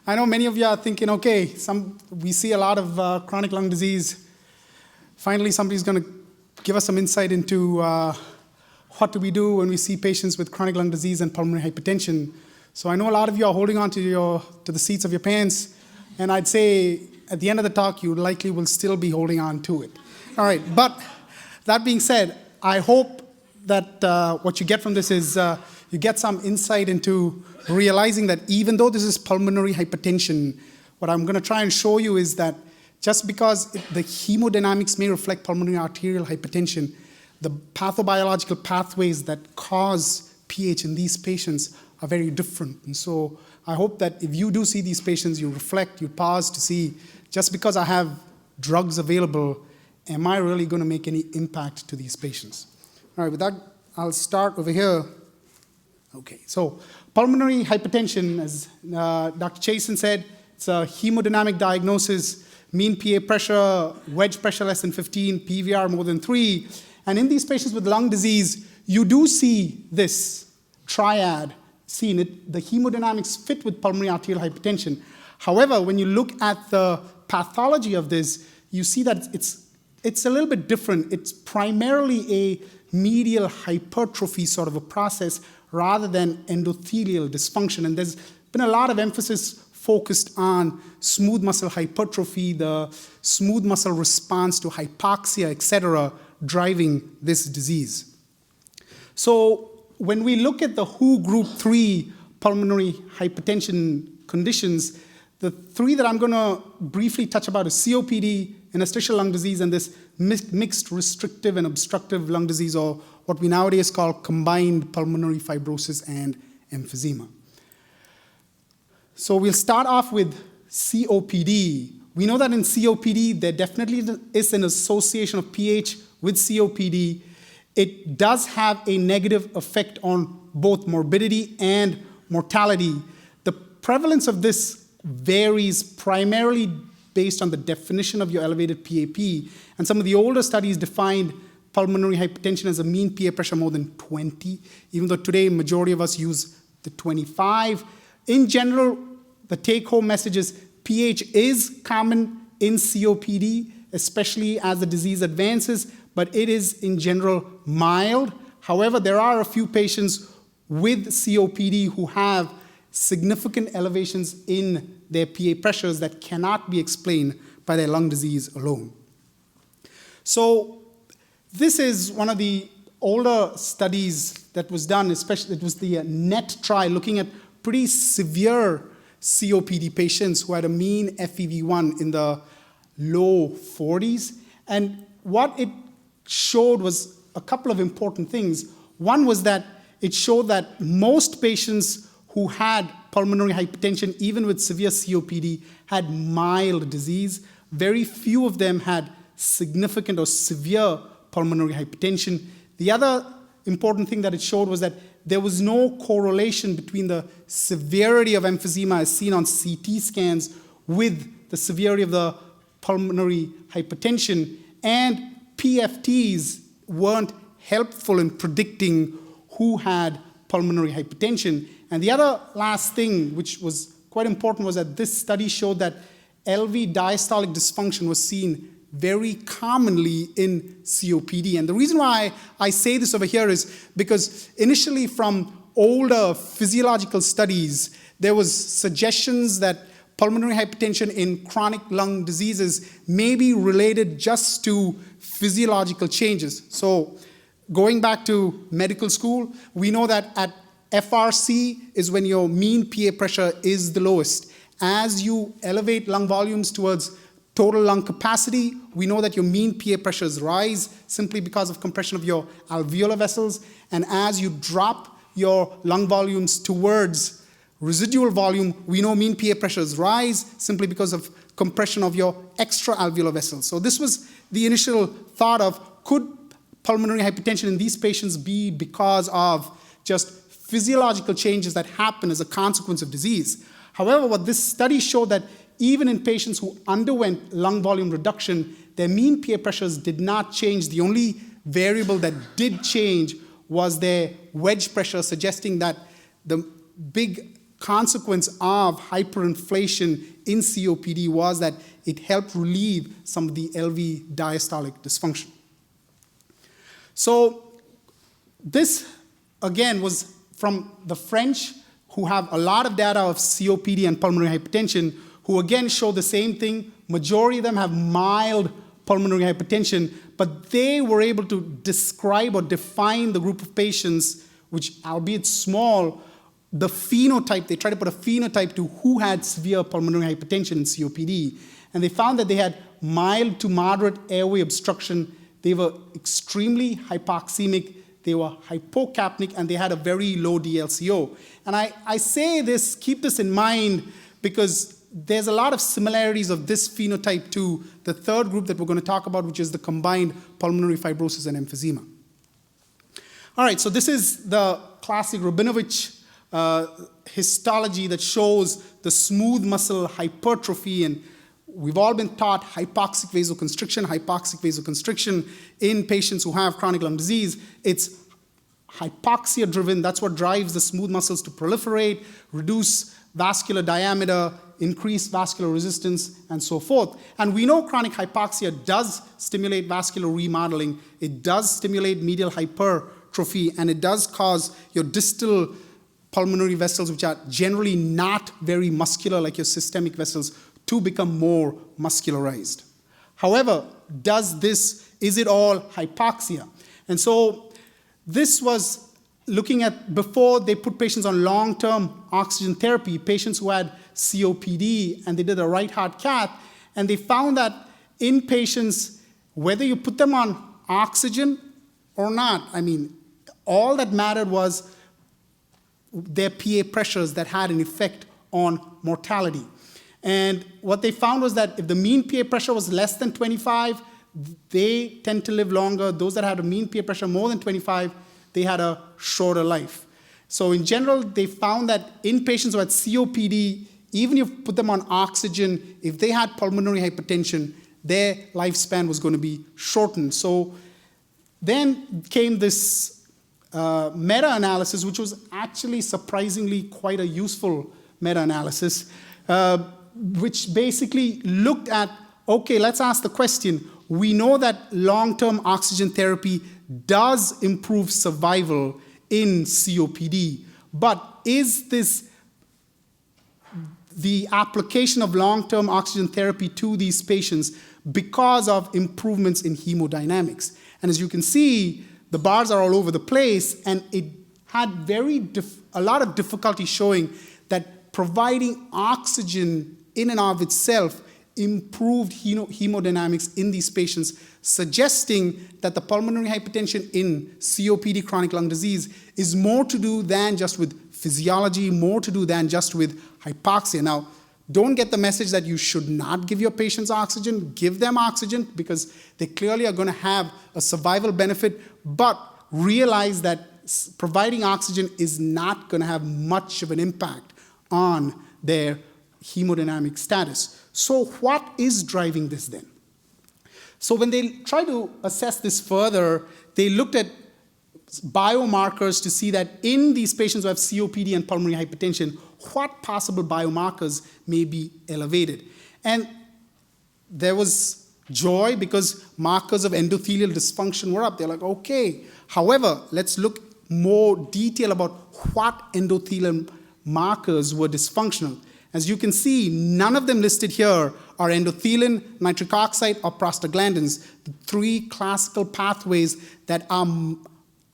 I know many of you are thinking, okay, we see a lot of chronic lung disease. Finally, somebody's going to give us some insight into what do we do when we see patients with chronic lung disease and pulmonary hypertension. So I know a lot of you are holding on to the seats of your pants, and I'd say at the end of the talk, you likely will still be holding on to it. All right, but that being said, I hope that what you get from this is you get some insight into realizing that even though this is pulmonary hypertension, what I'm going to try and show you is that just because the hemodynamics may reflect pulmonary arterial hypertension, the pathobiological pathways that cause PH in these patients are very different. And so I hope that if you do see these patients, you reflect, you pause to see, just because I have drugs available, am I really going to make any impact to these patients? All right, with that, I'll start over here. Okay, so pulmonary hypertension, as Dr. Chasen said, it's a hemodynamic diagnosis, mean PA pressure, wedge pressure less than 15, PVR more than 3. And in these patients with lung disease, you do see this triad seen. The hemodynamics fit with pulmonary arterial hypertension. However, when you look at the pathology of this, you see that it's a little bit different. It's primarily a medial hypertrophy sort of a process rather than endothelial dysfunction. And there's been a lot of emphasis focused on smooth muscle hypertrophy, the smooth muscle response to hypoxia, et cetera, driving this disease. So when we look at the WHO Group 3 pulmonary hypertension conditions, the three that I'm going to briefly touch about is COPD, interstitial lung disease, and this mixed restrictive and obstructive lung disease, or what we nowadays call combined pulmonary fibrosis and emphysema. So we'll start off with COPD. We know that in COPD, there definitely is an association of PH with COPD. It does have a negative effect on both morbidity and mortality. The prevalence of this varies primarily based on the definition of your elevated PAP. And some of the older studies defined pulmonary hypertension as a mean PA pressure more than 20, even though today majority of us use the 25. In general, the take-home message is PH is common in COPD, especially as the disease advances, but it is in general mild. However, there are a few patients with COPD who have significant elevations in their PA pressures that cannot be explained by their lung disease alone. So this is one of the older studies that was done, especially it was the NET trial looking at pretty severe COPD patients who had a mean FEV1 in the low 40s. And what it showed was a couple of important things. One was that it showed that most patients who had pulmonary hypertension, even with severe COPD, had mild disease. Very few of them had significant or severe pulmonary hypertension. The other important thing that it showed was that there was no correlation between the severity of emphysema as seen on CT scans with the severity of the pulmonary hypertension, and PFTs weren't helpful in predicting who had pulmonary hypertension. And the other last thing, which was quite important, was that this study showed that LV diastolic dysfunction was seen very commonly in COPD. And the reason why I say this over here is because initially from older physiological studies, there was suggestions that pulmonary hypertension in chronic lung diseases may be related just to physiological changes. So going back to medical school, we know that at FRC is when your mean PA pressure is the lowest. As you elevate lung volumes towards total lung capacity, we know that your mean PA pressures rise simply because of compression of your alveolar vessels. And as you drop your lung volumes towards residual volume, we know mean PA pressures rise simply because of compression of your extra alveolar vessels. So this was the initial thought of, could pulmonary hypertension in these patients be because of just physiological changes that happen as a consequence of disease? However, what this study showed that even in patients who underwent lung volume reduction, their mean PA pressures did not change. The only variable that did change was their wedge pressure, suggesting that the big consequence of hyperinflation in COPD was that it helped relieve some of the LV diastolic dysfunction. So this, again, was from the French, who have a lot of data of COPD and pulmonary hypertension, who again show the same thing. Majority of them have mild pulmonary hypertension, but they were able to describe or define the group of patients, which, albeit small, the phenotype, they tried to put a phenotype to who had severe pulmonary hypertension in COPD. And they found that they had mild to moderate airway obstruction. They were extremely hypoxemic. They were hypocapnic, and they had a very low DLCO. And I say this, keep this in mind, because there's a lot of similarities of this phenotype to the third group that we're going to talk about, which is the combined pulmonary fibrosis and emphysema. All right, so this is the classic Rabinovich histology that shows the smooth muscle hypertrophy, and we've all been taught hypoxic vasoconstriction in patients who have chronic lung disease. It's hypoxia driven. That's what drives the smooth muscles to proliferate, reduce vascular diameter, increase vascular resistance, and so forth. And we know chronic hypoxia does stimulate vascular remodeling. It does stimulate medial hypertrophy, and it does cause your distal pulmonary vessels, which are generally not very muscular like your systemic vessels, to become more muscularized. However, is it all hypoxia? And so this was looking at before they put patients on long-term oxygen therapy, patients who had COPD, and they did a right heart cath, and they found that in patients, whether you put them on oxygen or not, all that mattered was their PA pressures that had an effect on mortality. And what they found was that if the mean PA pressure was less than 25, they tend to live longer. Those that had a mean PA pressure more than 25, they had a shorter life. So in general, they found that in patients who had COPD, even if you put them on oxygen, if they had pulmonary hypertension, their lifespan was going to be shortened. So then came this meta-analysis, which was actually surprisingly quite a useful meta-analysis, which basically looked at, okay, let's ask the question. We know that long-term oxygen therapy does improve survival in COPD, but is this the application of long-term oxygen therapy to these patients because of improvements in hemodynamics? And as you can see, the bars are all over the place, and it had a lot of difficulty showing that providing oxygen in and of itself improved hemodynamics in these patients, suggesting that the pulmonary hypertension in COPD, chronic lung disease, is more to do than just with physiology, more to do than just with hypoxia. Now, don't get the message that you should not give your patients oxygen. Give them oxygen, because they clearly are going to have a survival benefit, but realize that providing oxygen is not going to have much of an impact on their hemodynamic status. So what is driving this then? So when they try to assess this further, they looked at biomarkers to see that in these patients who have COPD and pulmonary hypertension, what possible biomarkers may be elevated. And there was joy because markers of endothelial dysfunction were up. They're like, okay. However, let's look more detail about what endothelial markers were dysfunctional. As you can see, none of them listed here are endothelin, nitric oxide, or prostaglandins, the three classical pathways that are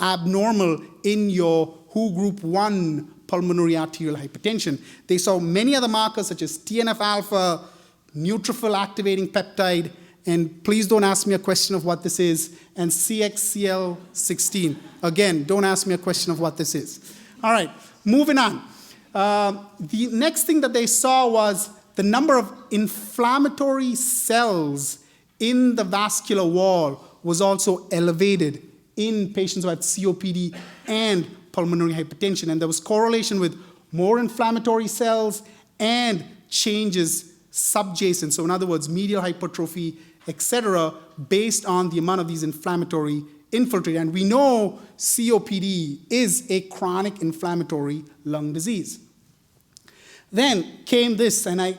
abnormal in your WHO group 1 pulmonary arterial hypertension. They saw many other markers such as TNF-alpha, neutrophil activating peptide, and please don't ask me a question of what this is, and CXCL16. Again, don't ask me a question of what this is. All right, moving on. The next thing that they saw was the number of inflammatory cells in the vascular wall was also elevated in patients who had COPD and pulmonary hypertension. And there was correlation with more inflammatory cells and changes subjacent. So in other words, medial hypertrophy, etc., based on the amount of these inflammatory infiltrate. And we know COPD is a chronic inflammatory lung disease. Then came this, and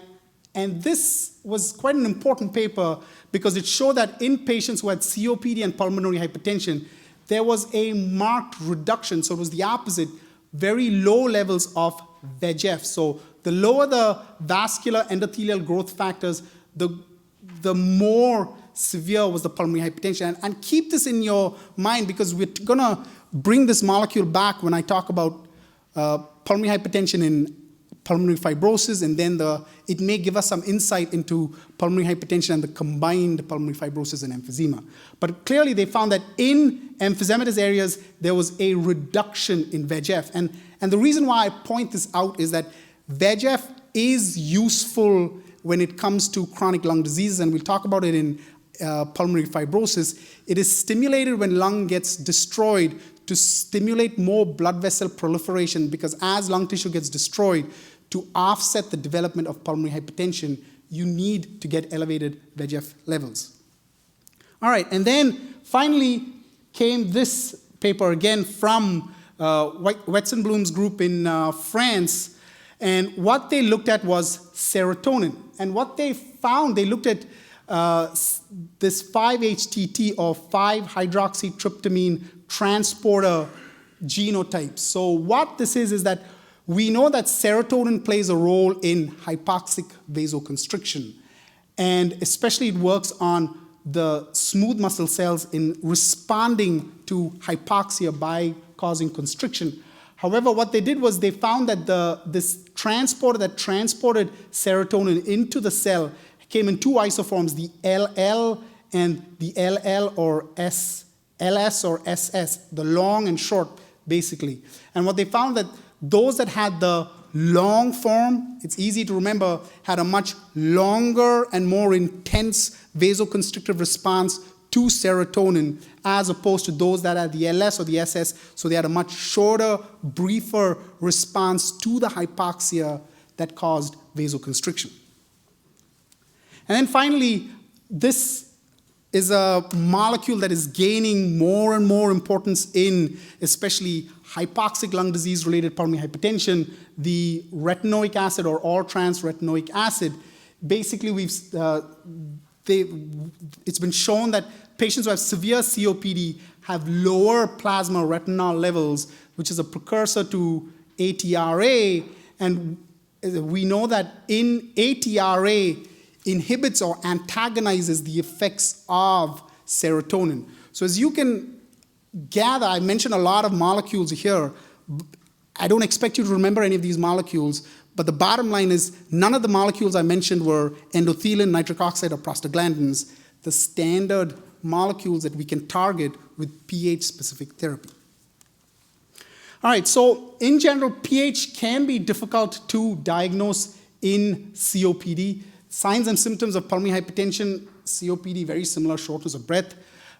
this was quite an important paper because it showed that in patients who had COPD and pulmonary hypertension, there was a marked reduction. So it was the opposite, very low levels of VEGF. So the lower the vascular endothelial growth factors, the more severe was the pulmonary hypertension. And keep this in your mind because we're going to bring this molecule back when I talk about pulmonary hypertension in pulmonary fibrosis, and then it may give us some insight into pulmonary hypertension and the combined pulmonary fibrosis and emphysema. But clearly they found that in emphysematous areas, there was a reduction in VEGF. And the reason why I point this out is that VEGF is useful when it comes to chronic lung diseases, and we'll talk about it in pulmonary fibrosis. It is stimulated when lung gets destroyed to stimulate more blood vessel proliferation, because as lung tissue gets destroyed, to offset the development of pulmonary hypertension, you need to get elevated VEGF levels. All right, and then finally came this paper again from Wetzenblum's group in France, and what they looked at was serotonin. And what they found, they looked at this 5-HTT or 5-hydroxytryptamine transporter genotypes. So what this is that we know that serotonin plays a role in hypoxic vasoconstriction, and especially it works on the smooth muscle cells in responding to hypoxia by causing constriction. However, what they did was they found that this transporter that transported serotonin into the cell came in two isoforms, the LL and the LL or LS or SS, the long and short, basically. And what they found that those that had the long form, it's easy to remember, had a much longer and more intense vasoconstrictive response to serotonin, as opposed to those that had the LS or the SS, so they had a much shorter, briefer response to the hypoxia that caused vasoconstriction. And then finally, this is a molecule that is gaining more and more importance in especially hypoxic lung disease-related pulmonary hypertension, the retinoic acid or all-trans retinoic acid. Basically, it's been shown that patients who have severe COPD have lower plasma retinol levels, which is a precursor to ATRA, and we know that in ATRA, inhibits or antagonizes the effects of serotonin. So as you can gather, I mentioned a lot of molecules here. I don't expect you to remember any of these molecules, but the bottom line is none of the molecules I mentioned were endothelin, nitric oxide, or prostaglandins, the standard molecules that we can target with pH-specific therapy. All right, so in general, pH can be difficult to diagnose in COPD. Signs and symptoms of pulmonary hypertension, COPD, very similar, shortness of breath.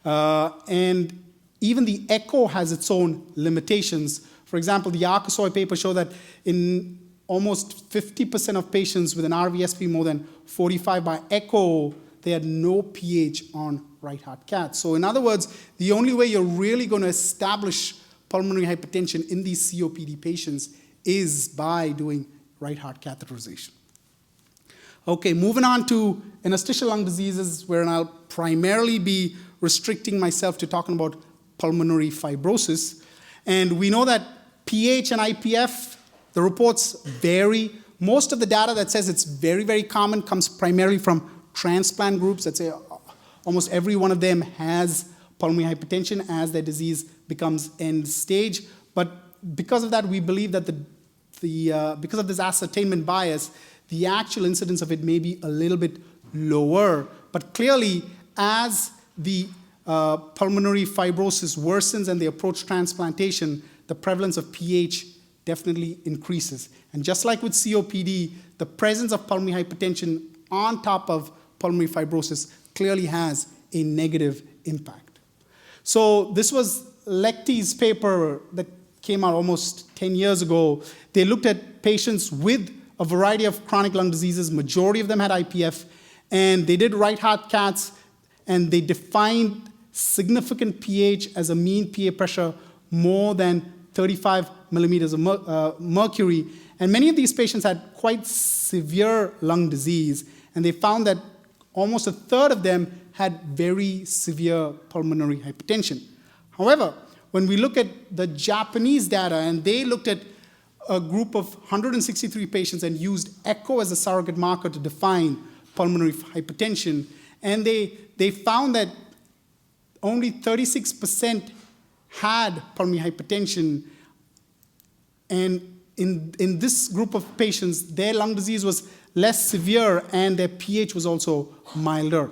And even the echo has its own limitations. For example, the Arkasoy paper showed that in almost 50% of patients with an RVSP more than 45 by echo, they had no pH on right heart cath. So in other words, the only way you're really going to establish pulmonary hypertension in these COPD patients is by doing right heart catheterization. Okay, moving on to interstitial lung diseases, where I'll primarily be restricting myself to talking about pulmonary fibrosis. And we know that PH and IPF, the reports vary. Most of the data that says it's very, very common comes primarily from transplant groups that say almost every one of them has pulmonary hypertension as their disease becomes end stage. But because of that, we believe that because of this ascertainment bias, the actual incidence of it may be a little bit lower. But clearly, as the pulmonary fibrosis worsens and they approach transplantation, the prevalence of PH definitely increases. And just like with COPD, the presence of pulmonary hypertension on top of pulmonary fibrosis clearly has a negative impact. So this was Lecty's paper that came out almost 10 years ago. They looked at patients with a variety of chronic lung diseases. Majority of them had IPF, and they did right heart caths, and they defined significant pH as a mean PA pressure more than 35 millimeters of mercury. And many of these patients had quite severe lung disease, and they found that almost a third of them had very severe pulmonary hypertension. However, when we look at the Japanese data, and they looked at a group of 163 patients and used echo as a surrogate marker to define pulmonary hypertension, and they found that only 36% had pulmonary hypertension, and in this group of patients, their lung disease was less severe and their pH was also milder.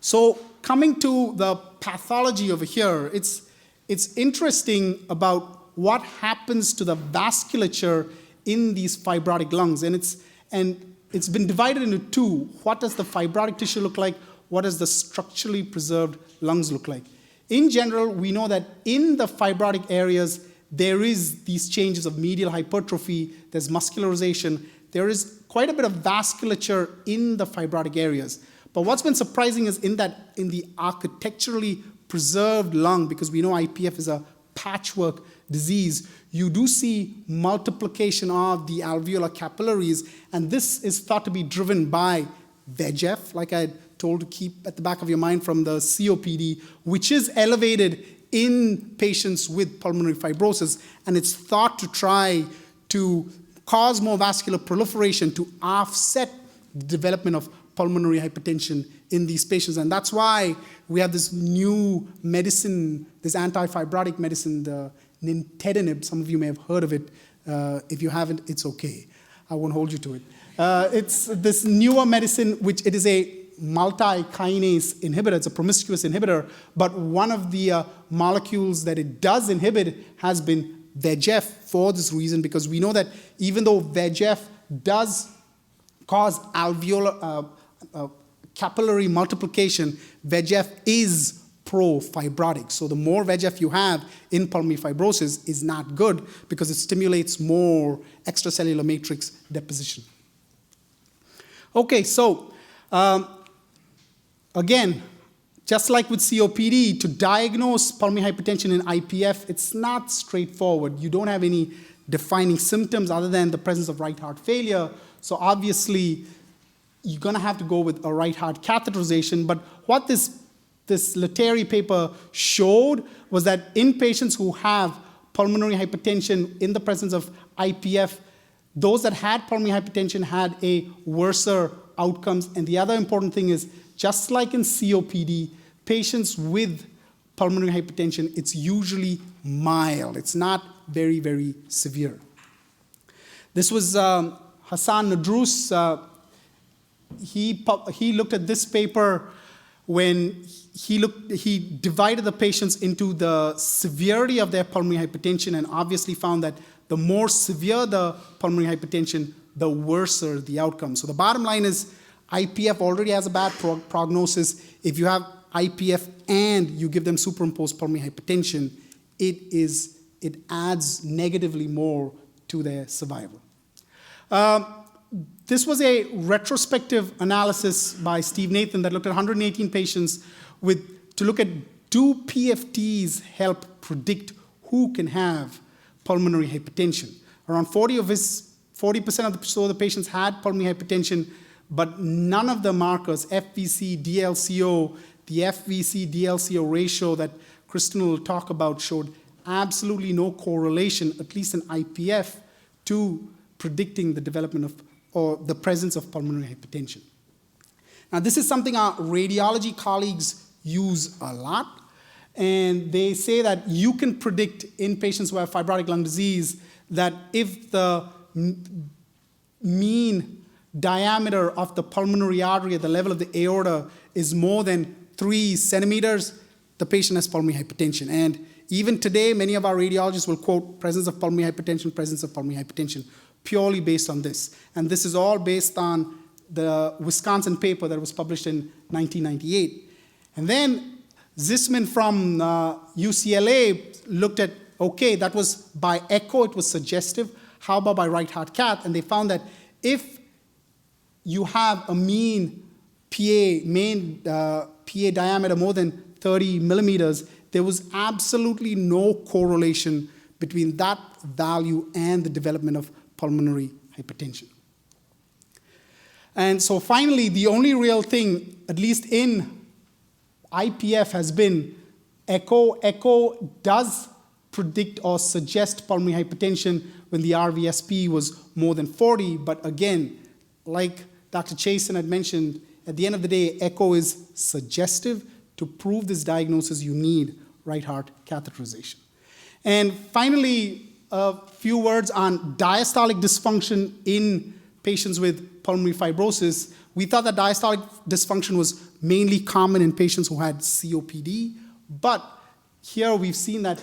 So coming to the pathology over here, it's interesting about what happens to the vasculature in these fibrotic lungs, and it's been divided into two. What does the fibrotic tissue look like? What does the structurally preserved lungs look like? In general, we know that in the fibrotic areas, there is these changes of medial hypertrophy, there's muscularization, there is quite a bit of vasculature in the fibrotic areas. But what's been surprising is in the architecturally preserved lung, because we know IPF is a patchwork disease, you do see multiplication of the alveolar capillaries, and this is thought to be driven by VEGF, like I told to keep at the back of your mind from the COPD, which is elevated in patients with pulmonary fibrosis, and it's thought to try to cause more vascular proliferation to offset the development of pulmonary hypertension in these patients. And that's why we have this new medicine, this anti-fibrotic medicine, the nintedanib. Some of you may have heard of it. If you haven't, it's okay. I won't hold you to it. It's this newer medicine, which it is a multi-kinase inhibitor. It's a promiscuous inhibitor, but one of the molecules that it does inhibit has been VEGF for this reason, because we know that even though VEGF does cause alveolar capillary multiplication, VEGF is pro-fibrotic. So the more VEGF you have in pulmonary fibrosis is not good because it stimulates more extracellular matrix deposition. Okay, so again, just like with COPD, to diagnose pulmonary hypertension in IPF, it's not straightforward. You don't have any defining symptoms other than the presence of right heart failure. So obviously, you're going to have to go with a right heart catheterization. But what this Lettieri paper showed was that in patients who have pulmonary hypertension in the presence of IPF, those that had pulmonary hypertension had a worser outcomes. And the other important thing is, just like in COPD, patients with pulmonary hypertension, it's usually mild. It's not very, very severe. This was Hassan Nadrous. He looked at this paper when he divided the patients into the severity of their pulmonary hypertension, and obviously found that the more severe the pulmonary hypertension, the worser the outcome. So the bottom line is IPF already has a bad prognosis. If you have IPF and you give them superimposed pulmonary hypertension, it adds negatively more to their survival. This was a retrospective analysis by Steve Nathan that looked at 118 patients to look at, do PFTs help predict who can have pulmonary hypertension? Around 40% of the patients had pulmonary hypertension, but none of the markers, FVC, DLCO, the FVC-DLCO ratio that Kristen will talk about, showed absolutely no correlation, at least in IPF, to predicting the development of or the presence of pulmonary hypertension. Now, this is something our radiology colleagues use a lot, and they say that you can predict in patients who have fibrotic lung disease that if the mean diameter of the pulmonary artery at the level of the aorta is more than 3 centimeters, the patient has pulmonary hypertension. And even today, many of our radiologists will quote presence of pulmonary hypertension, purely based on this. And this is all based on the Wisconsin paper that was published in 1998. And then Zisman from UCLA looked at, okay, that was by echo, it was suggestive. How about by right heart cath? And they found that if you have a mean PA diameter more than 30 millimeters, there was absolutely no correlation between that value and the development of pulmonary hypertension. And so finally, the only real thing, at least in IPF, has been echo. Echo does predict or suggest pulmonary hypertension when the RVSP was more than 40. But again, like Dr. Chasen had mentioned, at the end of the day, echo is suggestive. To prove this diagnosis, you need right heart catheterization. And finally, a few words on diastolic dysfunction in patients with pulmonary fibrosis. We thought that diastolic dysfunction was mainly common in patients who had COPD, but here we've seen that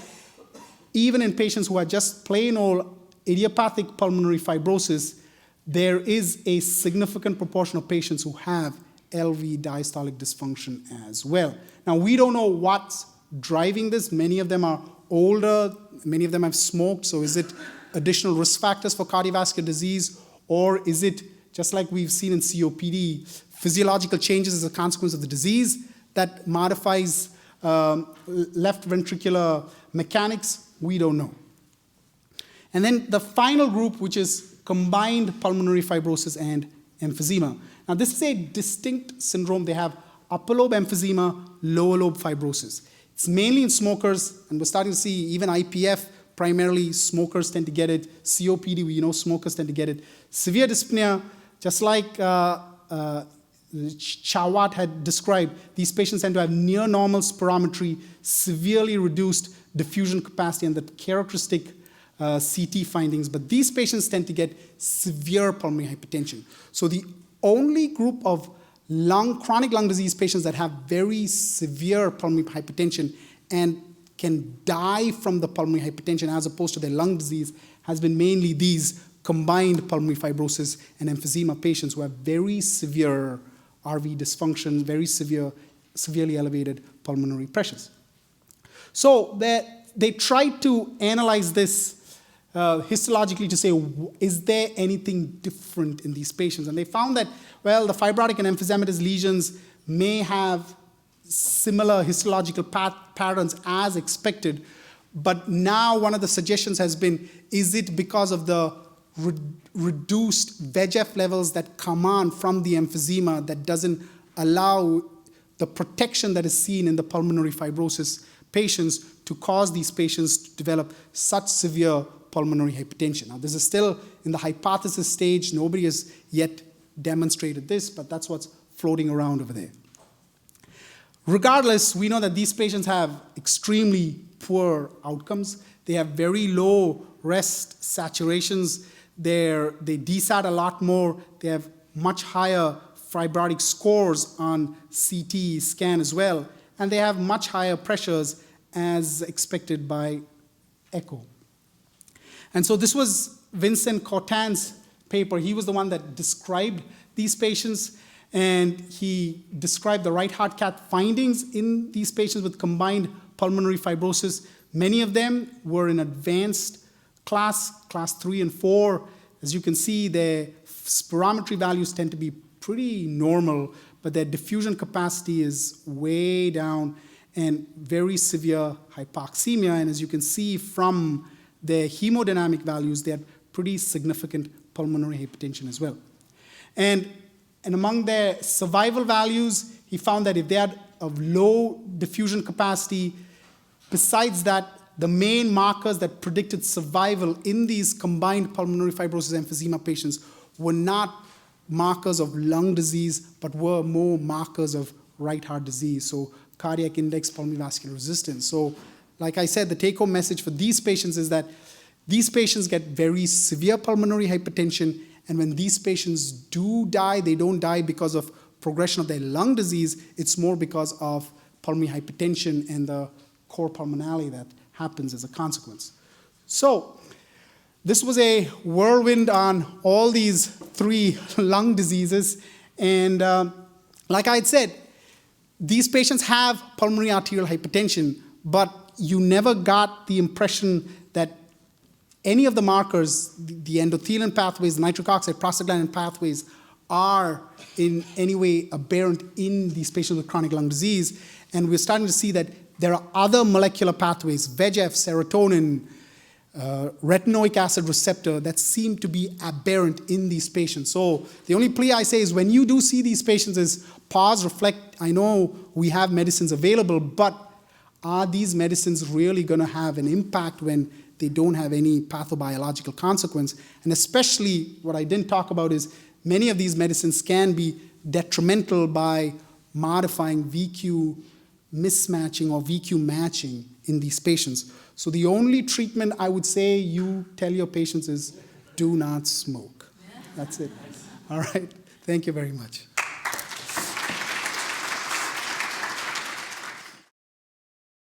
even in patients who had just plain old idiopathic pulmonary fibrosis, there is a significant proportion of patients who have LV diastolic dysfunction as well. Now, we don't know what's driving this. Many of them are older, many of them have smoked, so is it additional risk factors for cardiovascular disease, or is it, just like we've seen in COPD, physiological changes as a consequence of the disease that modifies left ventricular mechanics? We don't know. And then the final group, which is combined pulmonary fibrosis and emphysema. Now, this is a distinct syndrome. They have upper lobe emphysema, lower lobe fibrosis. It's mainly in smokers, and we're starting to see even IPF, primarily smokers tend to get it. COPD, we know smokers tend to get it. Severe dyspnea, just like Chawat had described, these patients tend to have near normal spirometry, severely reduced diffusion capacity, and the characteristic CT findings. But these patients tend to get severe pulmonary hypertension. So the only group of chronic lung disease patients that have very severe pulmonary hypertension and can die from the pulmonary hypertension as opposed to their lung disease has been mainly these combined pulmonary fibrosis and emphysema patients who have very severe RV dysfunction, very severely elevated pulmonary pressures. So they tried to analyze this histologically to say, is there anything different in these patients? And they found that, well, the fibrotic and emphysematous lesions may have similar histological patterns as expected, but now one of the suggestions has been, is it because of the reduced VEGF levels that come on from the emphysema that doesn't allow the protection that is seen in the pulmonary fibrosis patients to cause these patients to develop such severe pulmonary hypertension? Now, this is still in the hypothesis stage. Nobody has yet demonstrated this, but that's what's floating around over there. Regardless, we know that these patients have extremely poor outcomes. They have very low rest saturations. They desat a lot more. They have much higher fibrotic scores on CT scan as well. And they have much higher pressures as expected by echo. And so this was Vincent Cortan's paper. He was the one that described these patients, and he described the right heart cath findings in these patients with combined pulmonary fibrosis. Many of them were in advanced class 3 and 4. As you can see, their spirometry values tend to be pretty normal, but their diffusion capacity is way down and very severe hypoxemia. And as you can see from their hemodynamic values, they had pretty significant pulmonary hypertension as well. And among their survival values, he found that if they had a low diffusion capacity, besides that, the main markers that predicted survival in these combined pulmonary fibrosis emphysema patients were not markers of lung disease, but were more markers of right heart disease, so cardiac index, pulmonary vascular resistance. So, like I said, the take-home message for these patients is that these patients get very severe pulmonary hypertension, and when these patients do die, they don't die because of progression of their lung disease. It's more because of pulmonary hypertension and the cor pulmonale that happens as a consequence. So this was a whirlwind on all these 3 lung diseases. And like I had said, these patients have pulmonary arterial hypertension, but you never got the impression that any of the markers, the endothelin pathways, nitric oxide, prostaglandin pathways, are in any way aberrant in these patients with chronic lung disease. And we're starting to see that there are other molecular pathways, VEGF, serotonin, retinoic acid receptor that seem to be aberrant in these patients. So the only plea I say is when you do see these patients is pause, reflect. I know we have medicines available, but are these medicines really going to have an impact when they don't have any pathobiological consequence? And especially what I didn't talk about is many of these medicines can be detrimental by modifying VQ mismatching or VQ matching in these patients. So the only treatment I would say you tell your patients is do not smoke. That's it. All right. Thank you very much.